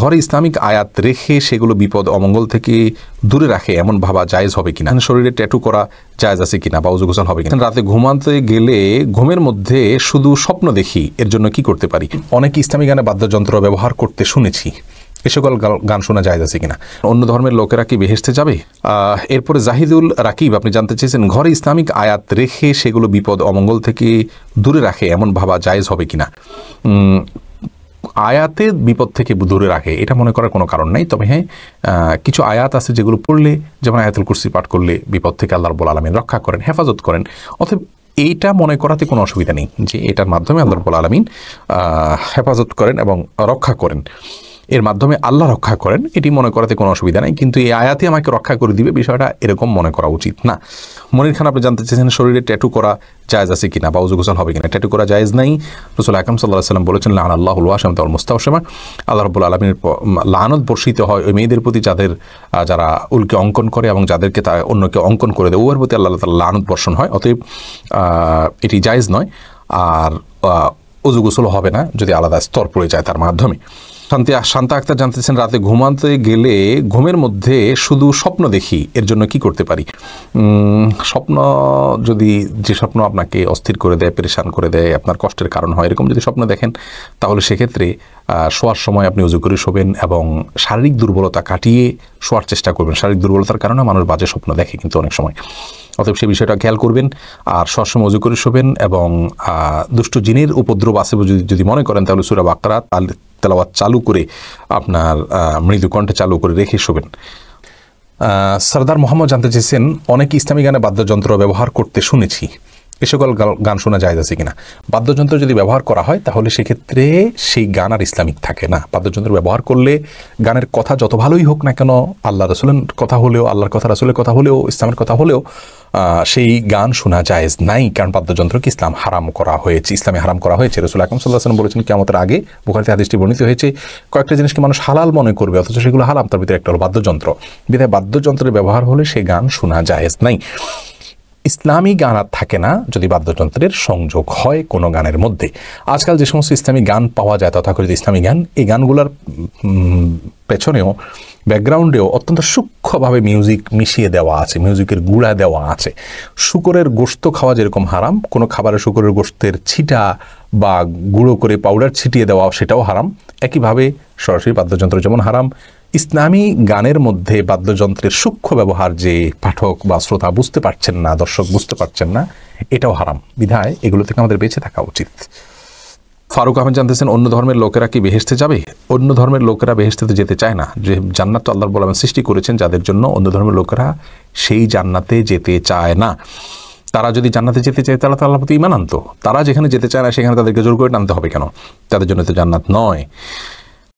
ঘরে ইসলামিক আয়াত রেখে সেগুলো বিপদ অমঙ্গল থেকে দূরে রাখে এমন ভাবা জায়েজ হবে কিনা, শরীরে ট্যাটু করা জায়েজ আছে কিনা বা ওযু গোসল হবে কিনা, রাতে ঘুমাতে গেলে ঘুমের মধ্যে শুধু স্বপ্ন দেখি, এর জন্য কি করতে পারি? অনেক ইসলামী গানে বাদ্যযন্ত্র ব্যবহার করতে শুনেছি, এ সকল গান শোনা জায়েজ আছে কিনা? অন্য ধর্মের লোকেরা কি বেহেশতে যাবে? এরপরে জাহিদুল রাকিব আপনি জানতে চেয়েছেন ঘরে ইসলামিক আয়াত রেখে সেগুলো বিপদ অমঙ্গল থেকে দূরে রাখে এমন ভাবা জায়েজ হবে কিনা। আয়াতে বিপদ থেকে দূরে রাখে এটা মনে করার কোনো কারণ নাই, তবে হ্যাঁ কিছু আয়াত আছে যেগুলো পড়লে, যেমন আয়াতুল কুরসি পাঠ করলে বিপদ থেকে আল্লাহ রাব্বুল আলামিন রক্ষা করেন, হেফাজত করেন। অতএব এইটা মনে করাতে কোনো অসুবিধা নেই যে এটার মাধ্যমে আল্লাহ রাব্বুল আলামিন হেফাজত করেন এবং রক্ষা করেন, এর মাধ্যমে আল্লাহ রক্ষা করেন, এটি মনে করাতে কোনো অসুবিধা নেই। কিন্তু এই আয়াতে আমাকে রক্ষা করে দিবে, বিষয়টা এরকম মনে করা উচিত না। মনির খান আপনি জানতে চেয়েছেন শরীরে ট্যাটু করা জায়েজ আছে কিনা বা ওযু গোসল হবে কিনা। ট্যাটু করা জায়েজ নাই। রাসূল আকরাম সাল্লাল্লাহু আলাইহি ওয়াসাল্লাম বলেছেন লাআন আল্লাহুল ওয়াশিমাতা ওয়াল মুস্তাওশিমা, আল্লাহ রাব্বুল আলামিনের লানত বর্ষিত হয় ওই মেয়েদের প্রতি যারা উলকে অঙ্কন করে এবং যাদেরকে অন্যকে অঙ্কন করে দেয়, উভয়ের প্রতি আল্লাহ তাআলা লানত বর্ষণ হয়। অতএব এটি জায়েজ নয়। আর ওযু গোসল হবে না যদি আলাদা স্তর পড়ে যায় তার মাধ্যমে। শান্তা আক্তার জানতেছেন রাতে ঘুমাতে গেলে ঘুমের মধ্যে শুধু স্বপ্ন দেখি, এর জন্য কি করতে পারি? স্বপ্ন যদি যে স্বপ্ন আপনাকে অস্থির করে দেয়, পেরেশান করে দেয়, আপনার কষ্টের কারণ হয়, এরকম যদি স্বপ্ন দেখেন তাহলে সেক্ষেত্রে শোয়ার সময় আপনি ওযু করে শোবেন এবং শারীরিক দুর্বলতা কাটিয়ে শোয়ার চেষ্টা করবেন। শারীরিক দুর্বলতার কারণে মানুষ বাজে স্বপ্ন দেখে কিন্তু অনেক সময়, অতএব সেই বিষয়টা খেয়াল করবেন। আর শোয়ার সময় ওযু করে শোবেন এবং দুষ্ট জিনের উপদ্রব আছে যদি মনে করেন তাহলে সূরা বাকারা তেলাওয়াত চালু করে আপনার মৃদু কণ্ঠে চালু করে রেখে শোবেন। সরদার মোহাম্মদ জানতে চেয়েছেন অনেক ইসলামী গানে বাদ্যযন্ত্র ব্যবহার করতে শুনেছি, এ সকল গান শোনা জায়েজ আছে কিনা। বাদ্যযন্ত্র যদি ব্যবহার করা হয় তাহলে সেক্ষেত্রে সেই গান আর ইসলামিক থাকে না। বাদ্যযন্ত্র ব্যবহার করলে গানের কথা যত ভালোই হোক না কেন, আল্লাহ রাসূলের কথা হলেও, আল্লাহর কথা রাসূলের কথা হলেও, ইসলামের কথা হলেও সেই গান শোনা জায়েজ নাই, কারণ বাদ্যযন্ত্রকে ইসলামে হারাম করা হয়েছে। রাসূল আকরাম সাল্লাল্লাহু আলাইহি ওয়াসাল্লাম বলেছেন কিয়ামতের আগে, বুখারীতে হাদিসটি বর্ণিত হয়েছে, কয়েকটা জিনিসকে মানুষ হালাল মনে করবে অথচ সেগুলো হারাম, তার ভিতরে একটা হলো বাদ্যযন্ত্র। বিধায় বাদ্যযন্ত্রের ব্যবহার হলে সেই গান শোনা জায়েজ নাই। ইসলামী গান আর থাকে না যদি বাদ্যযন্ত্রের সংযোগ হয় কোনো গানের মধ্যে। আজকাল যে সমস্ত ইসলামী গান পাওয়া যায় তথাকথিত ইসলামী গান, এই গানগুলোর পেছনেও ব্যাকগ্রাউন্ডেও অত্যন্ত সূক্ষ্মভাবে মিউজিক মিশিয়ে দেওয়া আছে, মিউজিকের গুঁড়া দেওয়া আছে। শূকরের গোশত খাওয়া যেরকম হারাম, কোনো খাবারে শূকরের গোশতের ছিটা বা গুঁড়ো করে পাউডার ছিটিয়ে দেওয়া সেটাও হারাম। একইভাবে সরাসরি বাদ্যযন্ত্র যেমন হারাম, ইসলামী গানের মধ্যে বাদ্যযন্ত্রের সূক্ষ্ম ব্যবহার যে পাঠক বা শ্রোতা বুঝতে পারছেন না, দর্শক বুঝতে পারছেন না, এটাও হারাম। বিধায় এগুলো থেকে আমাদের বেঁচে থাকা উচিত। ফারুক আহমেদ জানতেছেন অন্য ধর্মের লোকেরা কি বেহেশতে যাবে? অন্য ধর্মের লোকেরা বেহেশতে তো যেতে চায় না, যে জান্নাত তো আল্লাহ রাব্বুল আলামিন সৃষ্টি করেছেন যাদের জন্য, অন্য ধর্মের লোকেরা সেই জান্নাতে যেতে চায় না। তারা যদি জান্নাতে যেতে চায় তাহলে তো আল্লাহর প্রতি ঈমান আনতো। তারা যেখানে যেতে চায় না সেখানে তাদেরকে জোর করে টানতে হবে কেন? তাদের জন্য তো জান্নাত নয়।